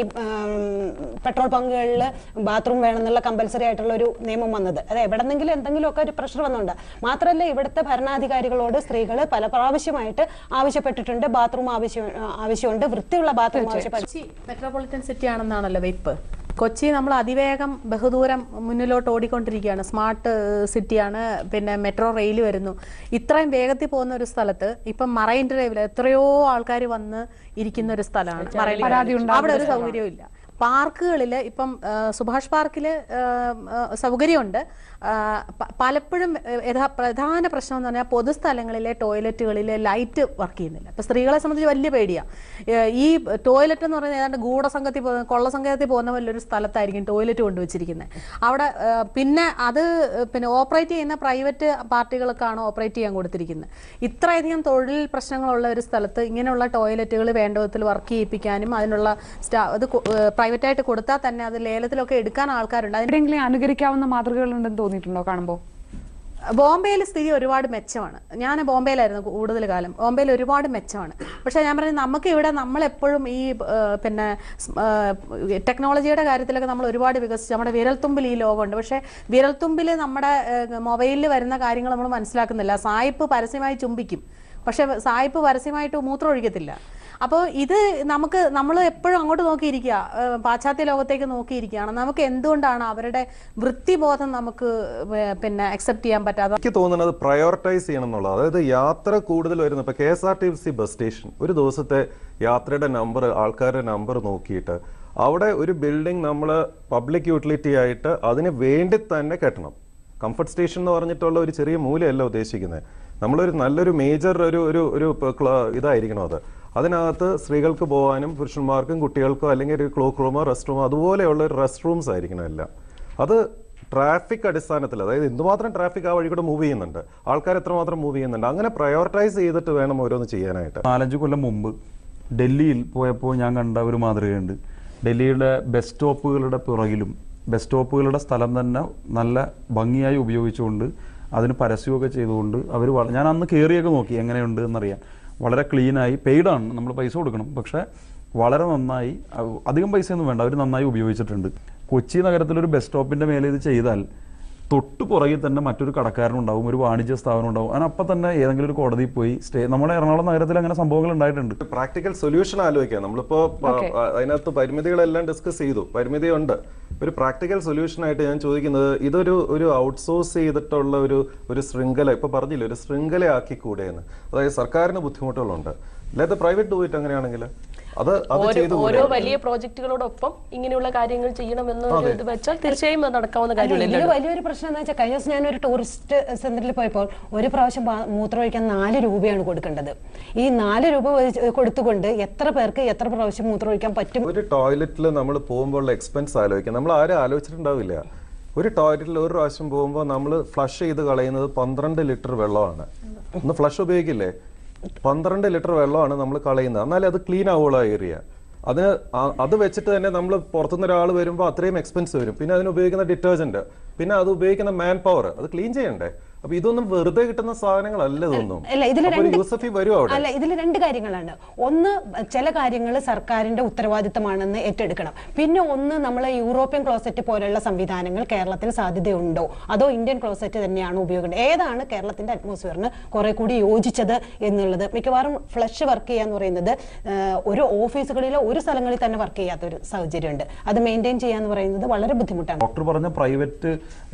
പെട്രോൾ പമ്പുകളിൽ ബാത്റൂം വേണം എന്നുള്ള കമ്പൽസറി ആയിട്ടുള്ള ഒരു നിയമം വന്നത്. അത് എവിടെന്നെങ്കിലും എന്തെങ്കിലുമൊക്കെ ഒരു പ്രഷർ വന്നുണ്ട്. മാത്രമല്ല ഇവിടുത്തെ ഭരണാധികാരികളോട് സ്ത്രീകൾ പല പ്രാവശ്യമായിട്ട് ആവശ്യപ്പെട്ടിട്ടുണ്ട്. ബാത്റൂം ആവശ്യമുണ്ട്, വൃത്തിയുള്ള ബാത്റൂം ആവശ്യപ്പെട്ടു. മെട്രോപൊളിറ്റൻ സിറ്റി ആണെന്നാണല്ലോ വെയ്പ്പ്. കൊച്ചി നമ്മൾ അതിവേഗം ബഹുദൂരം മുന്നിലോട്ട് ഓടിക്കൊണ്ടിരിക്കുകയാണ്. സ്മാർട്ട് സിറ്റിയാണ്. പിന്നെ മെട്രോ റെയിൽ വരുന്നു. ഇത്രയും വേഗത്തിൽ പോകുന്ന ഒരു സ്ഥലത്ത് ഇപ്പം മറൈൻ ഡ്രൈവിൽ എത്രയോ ആൾക്കാർ വന്ന് ഇരിക്കുന്ന ഒരു സ്ഥലമാണ് മറൈൻ ഡ്രൈവ്. അവിടെ ഒരു സൗകര്യവും ഇല്ല. പാർക്കുകളിൽ ഇപ്പം സുഭാഷ് പാർക്കിൽ സൗകര്യമുണ്ട്. പലപ്പോഴും പ്രധാന പ്രശ്നം എന്ന് പറഞ്ഞാൽ പൊതുസ്ഥലങ്ങളിലെ ടോയ്ലറ്റുകളിലെ ലൈറ്റ് വർക്ക് ചെയ്യുന്നില്ല. ഇപ്പം സ്ത്രീകളെ സംബന്ധിച്ച് വലിയ പേടിയാണ്. ഈ ടോയ്ലറ്റ് എന്ന് പറയുന്നത് ഏതാണ്ട് ഗൂഢസംഘത്തിൽ കൊള്ളസംഘത്തിൽ പോകുന്ന വലിയൊരു സ്ഥലത്തായിരിക്കും ടോയ്ലറ്റ് കൊണ്ടുവച്ചിരിക്കുന്നത്. അവിടെ പിന്നെ ഓപ്പറേറ്റ് ചെയ്യുന്ന പ്രൈവറ്റ് പാർട്ടികൾക്കാണ് ഓപ്പറേറ്റ് ചെയ്യാൻ കൊടുത്തിരിക്കുന്നത്. ഇത്രയധികം തൊഴിൽ പ്രശ്നങ്ങളുള്ള ഒരു സ്ഥലത്ത് ഇങ്ങനെയുള്ള ടോയ്ലറ്റുകൾ വേണ്ട വിധത്തിൽ വർക്ക് ചെയ്യിപ്പിക്കാനും അതിനുള്ള അത് പ്രൈവറ്റായിട്ട് കൊടുത്താൽ തന്നെ അത് ലേലത്തിലൊക്കെ എടുക്കാൻ ആൾക്കാരുണ്ട്. അതിനെങ്കിലും അനുകരിക്കാവുന്ന മാതൃകകളുണ്ടെന്ന് തോന്നിയിട്ടുണ്ടോ കാണുമ്പോൾ? ബോംബെയിൽ സ്ഥിതി ഒരുപാട് മെച്ചമാണ്. ഞാൻ ബോംബെയിലായിരുന്നു കൂടുതൽ കാലം. ബോംബെയിൽ ഒരുപാട് മെച്ചമാണ്. പക്ഷെ ഞാൻ പറയുന്നത് നമുക്ക് ഇവിടെ നമ്മളെപ്പോഴും ഈ ടെക്നോളജിയുടെ കാര്യത്തിലൊക്കെ നമ്മൾ ഒരുപാട് വികസിച്ച് നമ്മുടെ വിരൽത്തുമ്പിൽ ഈ ലോകമുണ്ട്. പക്ഷെ വിരൽത്തുമ്പിൽ നമ്മുടെ മൊബൈലിൽ വരുന്ന കാര്യങ്ങൾ നമ്മൾ മനസ്സിലാക്കുന്നില്ല. സായിപ്പ് പരസ്യമായി ചുംബിക്കും, പക്ഷെ സായിപ്പ് പരസ്യമായിട്ട് മൂത്രം ഒഴിക്കത്തില്ല. അപ്പോൾ ഇത് നമ്മൾ എപ്പോഴും അങ്ങോട്ട് നോക്കിയിരിക്കുക, പാശ്ചാത്യ ലോകത്തേക്ക് നോക്കിയിരിക്കുകയാണ്. നമുക്ക് എന്തുകൊണ്ടാണ് അവരുടെ വൃത്തിബോധം നമുക്ക് അക്സെപ്റ്റ് ചെയ്യാൻ പറ്റാതെ? എനിക്ക് തോന്നുന്നത് പ്രയോറിറ്റൈസ് ചെയ്യണം എന്നുള്ളത്. അതായത് യാത്ര കൂടുതൽ വരുന്നത് ഇപ്പൊ KSRTC ബസ് സ്റ്റേഷൻ ഒരു ദിവസത്തെ യാത്രയുടെ നമ്പർ, ആൾക്കാരുടെ നമ്പർ നോക്കിയിട്ട് അവിടെ ഒരു ബിൽഡിംഗ് നമ്മൾ പബ്ലിക് യൂട്ടിലിറ്റി ആയിട്ട് അതിന് വേണ്ടി തന്നെ കെട്ടണം. കംഫർട്ട് സ്റ്റേഷൻ എന്ന് പറഞ്ഞിട്ടുള്ള ഒരു ചെറിയ മൂലയല്ല ഉദ്ദേശിക്കുന്നത്. നമ്മളൊരു നല്ലൊരു മേജർ ഒരു ഇതായിരിക്കണം അത്. അതിനകത്ത് സ്ത്രീകൾക്ക് പോകാനും പുരുഷന്മാർക്കും കുട്ടികൾക്കോ അല്ലെങ്കിൽ ഒരു ക്ലോക്ക് റൂമോ റെസ്റ്റ് റൂമോ അതുപോലെയുള്ള ഒരു റെസ്റ്റ് റൂംസ് ആയിരിക്കണം എല്ലാം. അത് ട്രാഫിക് അടിസ്ഥാനത്തിൽ, അതായത് എന്തുമാത്രം ട്രാഫിക് ആ വഴി കൂടെ മൂവ് ചെയ്യുന്നുണ്ട്, ആൾക്കാർ എത്രമാത്രം മൂവ് ചെയ്യുന്നുണ്ട്, അങ്ങനെ പ്രയോറിറ്റൈസ് ചെയ്തിട്ട് വേണം ഓരോന്ന് ചെയ്യാനായിട്ട്. 4-5 കൊല്ലം മുമ്പ് ഡൽഹിയിൽ പോയപ്പോൾ ഞാൻ കണ്ട ഒരു മാതൃകയുണ്ട്. ഡൽഹിയുടെ ബസ് സ്റ്റോപ്പുകളുടെ പുറകിലും ബസ് സ്റ്റോപ്പുകളുടെ സ്ഥലം തന്നെ നല്ല ഭംഗിയായി ഉപയോഗിച്ചുകൊണ്ട് അതിന് പരസ്യമൊക്കെ ചെയ്തുകൊണ്ട് അവർ ഞാൻ അന്ന് കയറിയൊക്കെ നോക്കി എങ്ങനെയുണ്ട് എന്നറിയാൻ. വളരെ ക്ലീനായി, പെയ്ഡാണ്, നമ്മൾ പൈസ കൊടുക്കണം, പക്ഷേ വളരെ നന്നായി, അധികം പൈസയൊന്നും വേണ്ട, അവർ നന്നായി ഉപയോഗിച്ചിട്ടുണ്ട്. കൊച്ചി നഗരത്തിലൊരു ബസ് സ്റ്റോപ്പിൻ്റെ മേലെ ഇത് ചെയ്താൽ തൊട്ട് പുറകിൽ തന്നെ മറ്റൊരു കടക്കാരനുണ്ടാവും, ഒരു വാണിജ്യ സ്ഥാപനം ഉണ്ടാവും. അതിനപ്പം തന്നെ ഏതെങ്കിലും ഒരു കോടതിയിൽ പോയി നമ്മുടെ എറണാകുളം നഗരത്തിൽ അങ്ങനെ സംഭവങ്ങൾ ഉണ്ടായിട്ടുണ്ട്. പ്രാക്ടിക്കൽ സൊല്യൂഷൻ ആലോചിക്കാം. നമ്മളിപ്പോൾ അതിനകത്ത് പരിമിതികളെല്ലാം ഡിസ്കസ് ചെയ്തു, പരിമിതിയുണ്ട്. ഒരു പ്രാക്ടിക്കൽ സൊല്യൂഷനായിട്ട് ഞാൻ ചോദിക്കുന്നത്, ഇതൊരു ഔട്ട്സോഴ്സ് ചെയ്തിട്ടുള്ള ഒരു ശൃംഖല, ഇപ്പൊ പറഞ്ഞില്ല, ഒരു ശൃംഖലയാക്കിക്കൂടെ എന്ന്. അതായത് സർക്കാരിന് ബുദ്ധിമുട്ടുകളുണ്ട്, അല്ലാതെ പ്രൈവറ്റ് ഡൂ ഇറ്റ് അങ്ങനെയാണെങ്കിൽ ഓരോ വലിയ പ്രോജക്റ്റുകളോടൊപ്പം ഇങ്ങനെയുള്ള കാര്യങ്ങൾ ചെയ്യണമെന്ന് ഇത് വെച്ചാൽ തീർച്ചയായും നടക്കാവുന്ന കാര്യമില്ല. വലിയൊരു പ്രശ്നം എന്ന് വെച്ചാൽ കഴിഞ്ഞ ദിവസം ഞാനൊരു ടൂറിസ്റ്റ് സെന്ററിൽ പോയപ്പോൾ ഒരു പ്രാവശ്യം മൂത്രമൊഴിക്കാൻ 4 രൂപയാണ് കൊടുക്കേണ്ടത്. ഈ 4 രൂപ കൊടുത്തുകൊണ്ട് എത്ര പേർക്ക് എത്ര പ്രാവശ്യം മൂത്രമൊഴിക്കാൻ പറ്റും? ഒരു ടോയ്ലറ്റിൽ നമ്മൾ പോകുമ്പോൾ എക്സ്പെൻസ് ആലോചിക്കാം. നമ്മൾ ആരും ആലോചിച്ചിട്ടുണ്ടാവില്ല. ഒരു ടോയ്ലറ്റിൽ ഒരു പ്രാവശ്യം പോകുമ്പോൾ നമ്മൾ ഫ്ലഷ് ചെയ്ത് കളയുന്നത് 12 ലിറ്റർ വെള്ളമാണ്. ഒന്ന് ഫ്ലഷ് ഉപയോഗിക്കില്ലേ, 12 ലിറ്റർ വെള്ളമാണ് നമ്മൾ കളയുന്നത്. എന്നാലേ അത് ക്ലീൻ ആവുള്ള ഏരിയ. അത് വെച്ചിട്ട് തന്നെ നമ്മൾ പുറത്തുനിന്ന് ഒരാൾ വരുമ്പോൾ അത്രയും എക്സ്പെൻസ് വരും. പിന്നെ അതിന് ഉപയോഗിക്കുന്ന ഡിറ്റർജന്റ്, പിന്നെ അത് ഉപയോഗിക്കുന്ന മാൻ പവർ, അത് ക്ലീൻ ചെയ്യണ്ടേ. അപ്പൊ ഇതൊന്നും വെറുതെ കിട്ടുന്ന സാധനങ്ങളല്ല ഇതൊന്നും. അല്ല, ഇതിൽ അപ്പൊ ഒരു യൂസഫി വരും അവിടെ. അല്ല, ഇതിൽ രണ്ട് കാര്യങ്ങളാണ്. ഒന്ന്, ചില കാര്യങ്ങൾ സർക്കാരിന്റെ ഉത്തരവാദിത്തമാണെന്ന് ഏറ്റെടുക്കണം. പിന്നെ ഒന്ന്, നമ്മളെ യൂറോപ്യൻ ക്ലോസറ്റ് പോലെയുള്ള സംവിധാനങ്ങൾ കേരളത്തിൽ സാധ്യതയുണ്ടോ, അതോ ഇന്ത്യൻ ക്ലോസറ്റ് തന്നെയാണ് ഉപയോഗിക്കുന്നത്, ഏതാണ് കേരളത്തിന്റെ അറ്റ്മോസ്ഫിയറിന് കുറെ കൂടി യോജിച്ചത് എന്നുള്ളത്. മിക്കവാറും ഫ്ലഷ് വർക്ക് ചെയ്യാന്ന് പറയുന്നത് ഒരു ഓഫീസുകളിലോ ഒരു സ്ഥലങ്ങളിൽ തന്നെ വർക്ക് ചെയ്യാത്ത ഒരു സാഹചര്യമുണ്ട്. അത് മെയിൻറ്റെയിൻ ചെയ്യാന്ന് പറയുന്നത് വളരെ ബുദ്ധിമുട്ടാണ്. ഡോക്ടർ പറഞ്ഞ പ്രൈവറ്റ്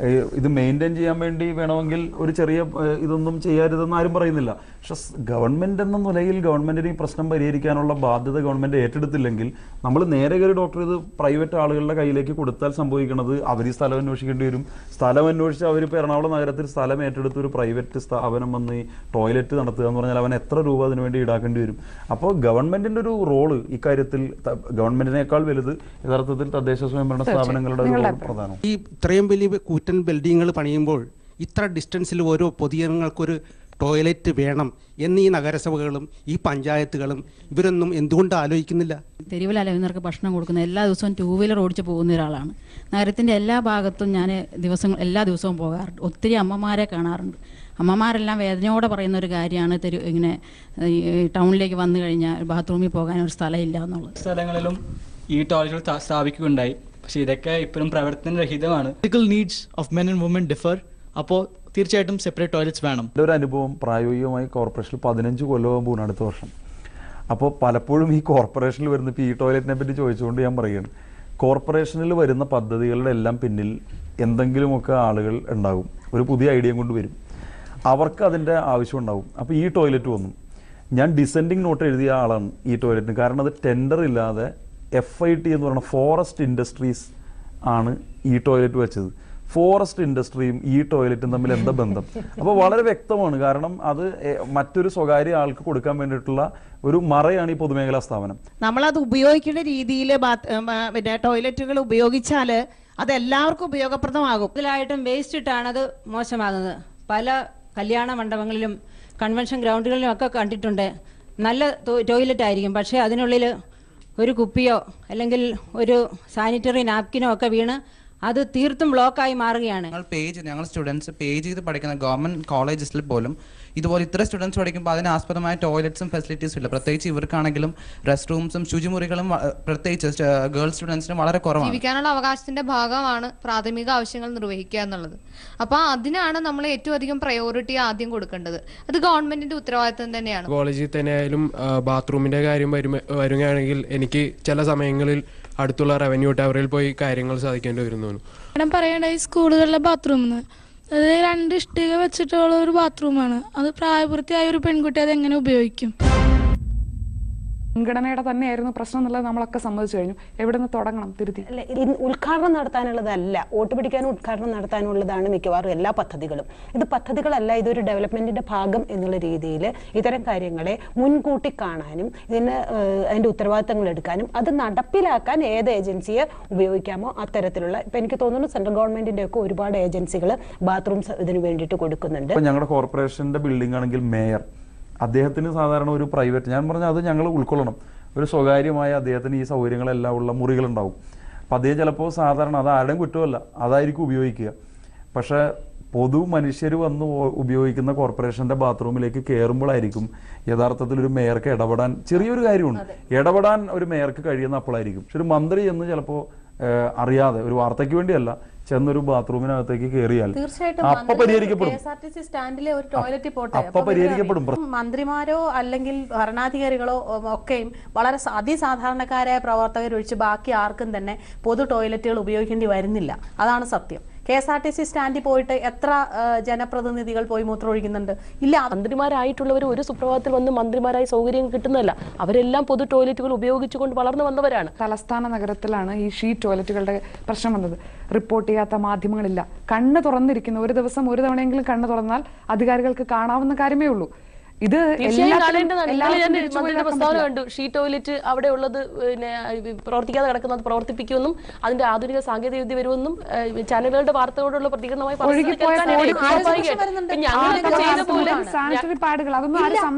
ഇത് മെയിൻറ്റെയിൻ ചെയ്യാൻ വേണ്ടി വേണമെങ്കിൽ ഒരു ചെറിയ ഇതൊന്നും ചെയ്യരുതെന്ന് ആരും പറയുന്നില്ല. പക്ഷെ ഗവൺമെന്റ് എന്ന നിലയിൽ ഗവൺമെന്റിന് ഈ പ്രശ്നം പരിഹരിക്കാനുള്ള ബാധ്യത ഗവൺമെന്റ് ഏറ്റെടുത്തില്ലെങ്കിൽ നമ്മൾ നേരെ കയറി ഡോക്ടർ ഇത് പ്രൈവറ്റ് ആളുകളുടെ കയ്യിലേക്ക് കൊടുത്താൽ സംഭവിക്കുന്നത് അവർ ഈ സ്ഥലം അന്വേഷിക്കേണ്ടി വരും. സ്ഥലം അന്വേഷിച്ച് അവരിപ്പോൾ എറണാകുളം നഗരത്തിൽ സ്ഥലം ഏറ്റെടുത്ത് ഒരു പ്രൈവറ്റ് സ്ഥാപനം വന്ന് ഈ ടോയ്ലറ്റ് നടത്തുക എന്ന് പറഞ്ഞാൽ അവൻ എത്ര രൂപ അതിനു വേണ്ടി ഈടാക്കേണ്ടി വരും. അപ്പോൾ ഗവൺമെന്റിന്റെ ഒരു റോള് ഇക്കാര്യത്തിൽ ഗവൺമെന്റിനേക്കാൾ വലുത് യഥാർത്ഥത്തിൽ തദ്ദേശ സ്വയംഭരണ സ്ഥാപനങ്ങളുടെ ഒരു റോൾ പ്രധാനം. ഈ ഇത്രയും വലിയ കൂറ്റൻ ബിൽഡിങ്ങുകൾ പണിയുമ്പോൾ ഇത്ര ഡിസ്റ്റൻസിൽ ഓരോ പൊതുജനങ്ങൾക്കൊരു ടോയ്ലറ്റ് വേണം എന്നീ നഗരസഭകളും ഈ പഞ്ചായത്തുകളും ഇവരൊന്നും എന്തുകൊണ്ട് ആലോചിക്കുന്നില്ല? തെരുവിൽ അലയുന്നവർക്ക് ഭക്ഷണം കൊടുക്കുന്ന എല്ലാ ദിവസവും 2 വീലർ ഓടിച്ച് പോകുന്ന ഒരാളാണ്. നഗരത്തിൻ്റെ എല്ലാ ഭാഗത്തും ഞാൻ എല്ലാ ദിവസവും പോകാറുണ്ട്. ഒത്തിരി അമ്മമാരെ കാണാറുണ്ട്. അമ്മമാരെല്ലാം വേദനയോടെ പറയുന്ന ഒരു കാര്യമാണ് ഇങ്ങനെ ടൗണിലേക്ക് വന്നു കഴിഞ്ഞാൽ ബാത്റൂമിൽ പോകാൻ ഒരു സ്ഥലമില്ല എന്നുള്ളത്. സ്ഥലങ്ങളിലും ഈ ടോയ്ലറ്റുകൾ സ്ഥാപിക്കുകയുണ്ടായി. പക്ഷേ ഇതൊക്കെ ഇപ്പോഴും പ്രവർത്തനരഹിതമാണ്. Physical needs of men and women differ. അപ്പോൾ തീർച്ചയായിട്ടും സെപ്പറേറ്റ് ടോയ്ലറ്റ്സ് വേണം. ഒരു അനുഭവം പ്രായോഗികമായി കോർപ്പറേഷനിൽ 15 കൊല്ലവും പോകുന്നു അടുത്ത വർഷം. അപ്പോൾ പലപ്പോഴും ഈ കോർപ്പറേഷനിൽ വരുന്ന ഇപ്പോൾ ഈ ടോയ്ലറ്റിനെ പറ്റി ചോദിച്ചുകൊണ്ട് ഞാൻ പറയുകയാണ്, കോർപ്പറേഷനിൽ വരുന്ന പദ്ധതികളുടെ എല്ലാം പിന്നിൽ എന്തെങ്കിലുമൊക്കെ ആളുകൾ ഉണ്ടാകും, ഒരു പുതിയ ഐഡിയ കൊണ്ട് വരും, അവർക്ക് അതിൻ്റെ ആവശ്യം ഉണ്ടാകും. അപ്പോൾ ഈ ടോയ്ലറ്റ് വന്നു. ഞാൻ ഡിസെൻഡിങ് നോട്ട് എഴുതിയ ആളാണ് ഈ ടോയ്ലറ്റിന്. കാരണം അത് ടെൻഡർ ഇല്ലാതെ FIT എന്ന് പറയുന്ന ഫോറസ്റ്റ് ഇൻഡസ്ട്രീസ് ആണ് ഈ ടോയ്ലറ്റ് വെച്ചത്. ഫോറസ്റ്റ് ഇൻഡസ്ട്രിയും ഈ ടോയ്ലറ്റും തമ്മിൽ എന്താ ബന്ധം? അപ്പോൾ വളരെ വ്യക്തമാണ്. കാരണം അത് മറ്റൊരു സ്വകാര്യ ആൾക്ക് കൊടുക്കാൻ വേണ്ടിയിട്ടുള്ള ഒരു മറയാണ് ഈ പൊതുമേഖലാ സ്ഥാപനം. നമ്മളത് ഉപയോഗിക്കേണ്ട രീതിയിൽ പിന്നെ ടോയ്ലറ്റുകൾ ഉപയോഗിച്ചാൽ അത് എല്ലാവർക്കും ഉപയോഗപ്രദമാകും. ഇതിലായിട്ടും വേസ്റ്റ് ഇട്ടാണ് അത് മോശമാകുന്നത്. പല കല്യാണ മണ്ഡപങ്ങളിലും കൺവെൻഷൻ ഗ്രൗണ്ടുകളിലും ഒക്കെ കണ്ടിട്ടുണ്ട്. നല്ല ടോയ്ലറ്റ് ആയിരിക്കും, പക്ഷേ അതിനുള്ളിൽ ഒരു കുപ്പിയോ അല്ലെങ്കിൽ ഒരു സാനിറ്ററി നാപ്കിനോ ഒക്കെ വീണ് അത് തീർത്തും ബ്ലോക്കായി മാറുകയാണ്. ഞങ്ങൾ സ്റ്റുഡൻസ് പേ ചെയ്ത് പഠിക്കുന്ന ഗവൺമെന്റ് കോളേജസിൽ പോലും ഇതുപോലെ ഇത്ര സ്റ്റുഡൻസ് പഠിക്കുമ്പോൾ അതിനാസ്പദമായ ടോയ്ലറ്റ്സും ഫെസിലിറ്റീസും ഇല്ല. പ്രത്യേകിച്ച് ഇവർക്കാണെങ്കിലും റെസ്റ്റ് റൂംസും ശുചിമുറികളും പ്രത്യേകിച്ച് ഗേൾസ് സ്റ്റുഡൻസിനും വളരെ കുറവാണ്. ജീവിക്കാനുള്ള അവകാശത്തിന്റെ ഭാഗമാണ് പ്രാഥമിക ആവശ്യങ്ങൾ നിർവഹിക്കുക എന്നുള്ളത്. അപ്പൊ അതിനാണ് നമ്മൾ ഏറ്റവും അധികം പ്രയോറിറ്റി ആദ്യം കൊടുക്കേണ്ടത്. അത് ഗവൺമെന്റിന്റെ ഉത്തരവാദിത്വം തന്നെയാണ്. കോളേജിൽ തന്നെ ആയാലും ബാത്റൂമിന്റെ കാര്യം വരുകയാണെങ്കിൽ എനിക്ക് ചില സമയങ്ങളിൽ അടുത്തുള്ള റവന്യൂ ടവറിൽ പോയി കാര്യങ്ങൾ സാധിക്കേണ്ടി വരുന്നു. മാഡം പറയേണ്ട ഈ സ്കൂളുകളിലെ ബാത്റൂമിന് അത് 2 ഇഷ്ടിക വെച്ചിട്ടുള്ള ഒരു ബാത്റൂമാണ്. അത് പ്രായപൂർത്തിയായ ഒരു പെൺകുട്ടി അത് എങ്ങനെ ഉപയോഗിക്കും? മുൻഗണനയുടെ തന്നെയായിരുന്നു പ്രശ്നം എന്നുള്ളത് നമ്മളൊക്കെ സമ്മതിച്ചു കഴിഞ്ഞു. എവിടെ നിന്ന് തുടങ്ങണം തിരുത്തി? ഉദ്ഘാടനം നടത്താനുള്ളതല്ല, വോട്ട് പിടിക്കാനും ഉദ്ഘാടനം നടത്താനുള്ളതാണ് മിക്കവാറും എല്ലാ പദ്ധതികളും. ഇത് പദ്ധതികളല്ല, ഇതൊരു ഡെവലപ്മെന്റിന്റെ ഭാഗം എന്നുള്ള രീതിയിൽ ഇത്തരം കാര്യങ്ങളെ മുൻകൂട്ടി കാണാനും അതിന്റെ ഉത്തരവാദിത്തങ്ങൾ എടുക്കാനും അത് നടപ്പിലാക്കാൻ ഏത് ഏജൻസിയെ ഉപയോഗിക്കാമോ അത്തരത്തിലുള്ള, ഇപ്പൊ എനിക്ക് തോന്നുന്നു സെൻട്രൽ ഗവൺമെന്റിന്റെ ഒക്കെ ഒരുപാട് ഏജൻസികൾ ബാത്റൂംസ് ഇതിന് വേണ്ടിയിട്ട് കൊടുക്കുന്നുണ്ട്. ഞങ്ങളുടെ കോർപ്പറേഷന്റെ ബിൽഡിംഗ് ആണെങ്കിൽ മേയർ അദ്ദേഹത്തിന് സാധാരണ ഒരു പ്രൈവറ്റ്, ഞാൻ പറഞ്ഞാൽ അത് ഞങ്ങൾ ഉൾക്കൊള്ളണം, ഒരു സ്വകാര്യമായ അദ്ദേഹത്തിന് ഈ സൗകര്യങ്ങളെല്ലാം ഉള്ള മുറികളുണ്ടാവും. അപ്പം അദ്ദേഹം ചിലപ്പോൾ സാധാരണ അത് ആരുടെയും കുറ്റമല്ല, അതായിരിക്കും ഉപയോഗിക്കുക. പക്ഷേ പൊതു മനുഷ്യർ വന്ന് ഉപയോഗിക്കുന്ന കോർപ്പറേഷൻ്റെ ബാത്റൂമിലേക്ക് കയറുമ്പോഴായിരിക്കും യഥാർത്ഥത്തിൽ ഒരു മേയർക്ക് ഇടപെടാൻ, ചെറിയൊരു കാര്യമുണ്ട്, ഇടപെടാൻ ഒരു മേയർക്ക് കഴിയുന്ന അപ്പോഴായിരിക്കും. പക്ഷെ ഒരു മന്ത്രി എന്ന് ചിലപ്പോൾ അറിയാതെ, ഒരു വാർത്തയ്ക്ക് വേണ്ടിയല്ല, ചെന്നൊരു ബാത്റൂമിനകത്തേക്ക് കയറിയാൽ അപ്പൊ പരിഹരിക്കപ്പെടും. മന്ത്രിമാരോ അല്ലെങ്കിൽ ഭരണാധികാരികളോ ഒക്കെയും വളരെ അതിസാധാരണക്കാരായ പ്രവർത്തകരൊഴിച്ച് ബാക്കി ആർക്കും തന്നെ പൊതു ടോയ്ലറ്റുകൾ ഉപയോഗിക്കേണ്ടി വരുന്നില്ല. അതാണ് സത്യം. KSRTC സ്റ്റാൻഡിൽ പോയിട്ട് എത്ര ജനപ്രതിനിധികൾ പോയി മൂത്രമൊഴിക്കുന്നുണ്ട്? ഇല്ല. മന്ത്രിമാരായിട്ടുള്ളവർ ഒരു സുപ്രഭാതത്തിൽ വന്ന് മന്ത്രിമാരായി സൗകര്യം കിട്ടുന്നതല്ല, അവരെല്ലാം പൊതു ടോയ്ലറ്റുകൾ ഉപയോഗിച്ചുകൊണ്ട് വളർന്നു വന്നവരാണ്. തലസ്ഥാന നഗരത്തിലാണ് ഈ ഷീറ്റ് ടോയ്ലറ്റുകളുടെ പ്രശ്നം വന്നത്. റിപ്പോർട്ട് ചെയ്യാത്ത മാധ്യമങ്ങളില്ല. കണ്ണ് തുറന്നിരിക്കുന്ന, ഒരു ദിവസം ഒരു തവണയെങ്കിലും കണ്ണ് തുറന്നാൽ അധികാരികൾക്ക് കാണാവുന്ന കാര്യമേ ഉള്ളൂ. ഇത് പ്രസ്താവന കണ്ടു, ഷീറ്റ് ടോയ്ലറ്റ് അവിടെ ഉള്ളത് പ്രവർത്തിക്കാതെ കിടക്കുന്നത് പ്രവർത്തിപ്പിക്കുമെന്നും അതിന്റെ ആധുനിക സാങ്കേതിക വിദ്യ വരുമെന്നും ചാനലുകളുടെ വാർത്തകളോടുള്ള പ്രതികരണമായി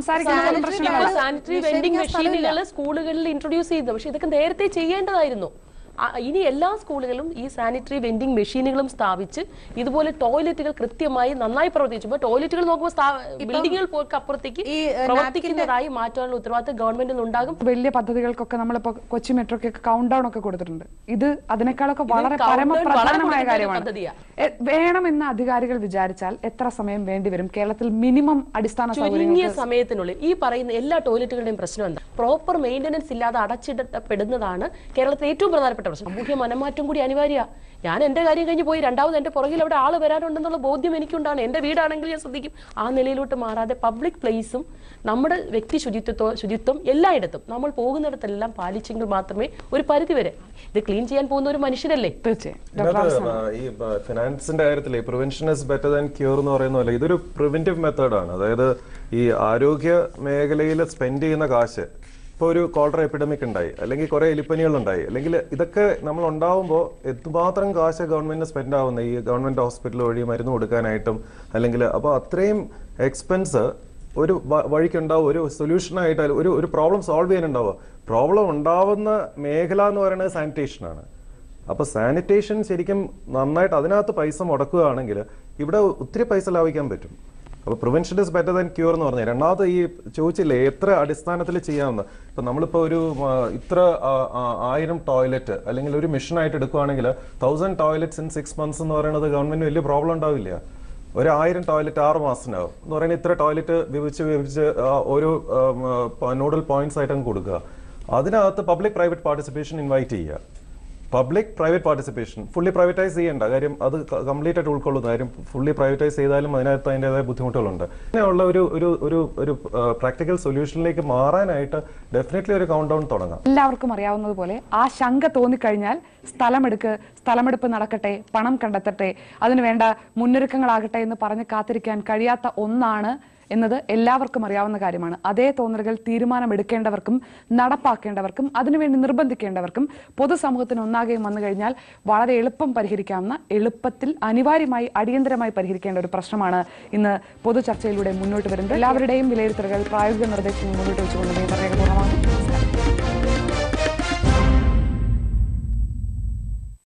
സാനിറ്ററി വെൻഡിങ് മെഷീനുകൾ സ്കൂളുകളിൽ ഇൻട്രൊഡ്യൂസ് ചെയ്തു. പക്ഷെ ഇതൊക്കെ നേരത്തെ ചെയ്യേണ്ടതായിരുന്നു. ഇനി എല്ലാ സ്കൂളുകളിലും ഈ സാനിറ്ററി വെൻഡിങ് മെഷീനുകളും സ്ഥാപിച്ച് ഇതുപോലെ ടോയ്ലറ്റുകൾ കൃത്യമായി നന്നായി പ്രവർത്തിച്ചു. ടോയ്ലറ്റുകൾ നോക്കുമ്പോൾ ബിൽഡിങ്ങുകൾക്ക് അപ്പുറത്തേക്ക് പ്രവർത്തിക്കുന്നതായി മാറ്റാനുള്ള ഉത്തരവാദിത്തം ഗവൺമെന്റിന് ഉണ്ടാകും. വലിയ പദ്ധതികൾക്കൊക്കെ നമ്മളിപ്പോ കൊച്ചി മെട്രോയ്ക്ക് കൗണ്ട് ഡൗൺ ഒക്കെ കൊടുത്തിട്ടുണ്ട്. ഇത് അതിനേക്കാളൊക്കെ വളരെ പരമപ്രധാനമായ കാര്യമാണ്. വേണമെന്ന് അധികാരികൾ വിചാരിച്ചാൽ എത്ര സമയം വേണ്ടിവരും? കേരളത്തിൽ മിനിമം അടിസ്ഥാന ചുരുങ്ങിയ സമയത്തിനുള്ളിൽ ഈ പറയുന്ന എല്ലാ ടോയ്ലറ്റുകളുടെയും പ്രശ്നം എന്താ? പ്രോപ്പർ മെയിന്റനൻസ് ഇല്ലാതെ അടച്ചിടപ്പെടുന്നതാണ് കേരളത്തിലെ ഏറ്റവും പ്രധാനപ്പെട്ട പ്രശ്നം. സാമൂഹ്യ മനമാറ്റം കൂടി അനിവാര്യ. ഞാൻ എന്റെ കാര്യം കഴിഞ്ഞ് പോയി രണ്ടാമത് എന്റെ പുറകിൽ അവിടെ ആള് വരാനുണ്ടെന്നുള്ള ബോധ്യം എനിക്കുണ്ടാണ്. എന്റെ വീടാണെങ്കിൽ ഞാൻ ശ്രദ്ധിക്കും. ആ നിലയിലോട്ട് മാറാതെ പബ്ലിക് പ്ലേസും നമ്മുടെ വ്യക്തി ശുചിത്വം എല്ലായിടത്തും നമ്മൾ പോകുന്നിടത്തെല്ലാം പാലിച്ചെങ്കിൽ മാത്രമേ ഒരു പരിധി വരെ ഇത് ക്ലീൻ ചെയ്യാൻ പോകുന്ന ഒരു മനുഷ്യരല്ലേ. തീർച്ചയായും ഈ ഫിനാൻസിന്റെ കാര്യത്തിൽ prevention is better than cure എന്ന് പറയുന്ന പോലെ ഇതൊരു പ്രിവെന്റീവ് മെത്തേഡാണ്. അതായത് ഈ ആരോഗ്യ മേഖലയിൽ സ്പെൻഡ് ചെയ്യുന്ന കാശ്, ഇപ്പോൾ ഒരു കോളറ എപ്പിഡമിക് ഉണ്ടായി, അല്ലെങ്കിൽ കുറെ എലിപ്പനികൾ ഉണ്ടായി, അല്ലെങ്കിൽ ഇതൊക്കെ നമ്മൾ ഉണ്ടാവുമ്പോൾ എന്തുമാത്രം കാശ് ഗവൺമെന്റിന് സ്പെൻഡ് ആവുന്നത് ഈ ഗവൺമെന്റ് ഹോസ്പിറ്റൽ വഴി മരുന്ന് കൊടുക്കാനായിട്ടും, അല്ലെങ്കിൽ അപ്പോൾ അത്രയും എക്സ്പെൻസ് ഒരു വഴിക്കുണ്ടാവും. ഒരു സൊല്യൂഷനായിട്ട് ഒരു പ്രോബ്ലം സോൾവ് ചെയ്യാനുണ്ടാവുക. പ്രോബ്ലം ഉണ്ടാവുന്ന മേഖല എന്ന് പറയുന്നത് സാനിറ്റേഷനാണ്. അപ്പോൾ സാനിറ്റേഷൻ ശരിക്കും നന്നായിട്ട് അതിനകത്ത് പൈസ മുടക്കുകയാണെങ്കിൽ ഇവിടെ ഒത്തിരി പൈസ ലാഭിക്കാൻ പറ്റും. അപ്പോൾ prevention is better than cure എന്ന് പറഞ്ഞാൽ രണ്ടാമത് ഈ ചോദിച്ചില്ലേ എത്ര അടിസ്ഥാനത്തിൽ ചെയ്യാവുന്ന. ഇപ്പം നമ്മളിപ്പോൾ ഒരു ഇത്ര 1000 ടോയ്ലറ്റ് അല്ലെങ്കിൽ ഒരു മിഷനായിട്ട് എടുക്കുകയാണെങ്കിൽ 1000 ടോയ്ലറ്റ്സ് ഇൻ 6 months എന്ന് പറയുന്നത് ഗവൺമെന്റിന് വലിയ പ്രോബ്ലം ഉണ്ടാവില്ല. ഒരു 1000 ടോയ്ലറ്റ് 6 മാസത്തിനാവും എന്ന് പറയുന്നത് ഇത്ര ടോയ്ലറ്റ് വിഭജിച്ച് ഓരോ നോഡൽ പോയിന്റ്സ് ആയിട്ട് അങ്ങ് കൊടുക്കുക. അതിനകത്ത് പബ്ലിക് പ്രൈവറ്റ് പാർട്ടിസിപ്പേഷൻ ഇൻവൈറ്റ് ചെയ്യുക. Public private participation fully privatise ചെയ്യേണ്ട കാര്യം, അത് കംപ്ലീറ്റ് ആയിട്ട് ഉൾക്കൊള്ളുന്ന കാര്യം. ഫുള്ളി പ്രൈവറ്റൈസ് ചെയ്താലും അതിനകത്ത് അതിൻ്റെതായ ബുദ്ധിമുട്ടുകളുണ്ട്. അങ്ങനെയുള്ള ഒരു പ്രാക്ടിക്കൽ സൊല്യൂഷനിലേക്ക് മാറാനായിട്ട് ഡെഫിനറ്റ്ലി ഒരു കൗണ്ട് ഡൗൺ തുടങ്ങാം. എല്ലാവർക്കും അറിയാവുന്നതുപോലെ ആ ശങ്ക തോന്നിക്കഴിഞ്ഞാൽ സ്ഥലമെടുപ്പ് നടക്കട്ടെ, പണം കണ്ടെത്തട്ടെ, അതിനുവേണ്ട മുന്നൊരുക്കങ്ങളാകട്ടെ എന്ന് പറഞ്ഞ് കാത്തിരിക്കാൻ കഴിയാത്ത ഒന്നാണ് എന്നത് എല്ലാവർക്കും അറിയാവുന്ന കാര്യമാണ്. അതേ തോന്നലുകൾ തീരുമാനമെടുക്കേണ്ടവർക്കും നടപ്പാക്കേണ്ടവർക്കും അതിനുവേണ്ടി നിർബന്ധിക്കേണ്ടവർക്കും പൊതുസമൂഹത്തിന് ഒന്നാകെയും വന്നു കഴിഞ്ഞാൽ വളരെ എളുപ്പത്തിൽ അനിവാര്യമായി അടിയന്തരമായി പരിഹരിക്കേണ്ട ഒരു പ്രശ്നമാണ് ഇന്ന് പൊതുചർച്ചയിലൂടെ മുന്നോട്ട് വരുന്നത്. എല്ലാവരുടെയും വിലയിരുത്തലുകൾ, പ്രായോഗിക നിർദ്ദേശങ്ങൾ മുന്നോട്ട് വെച്ചുകൊണ്ട്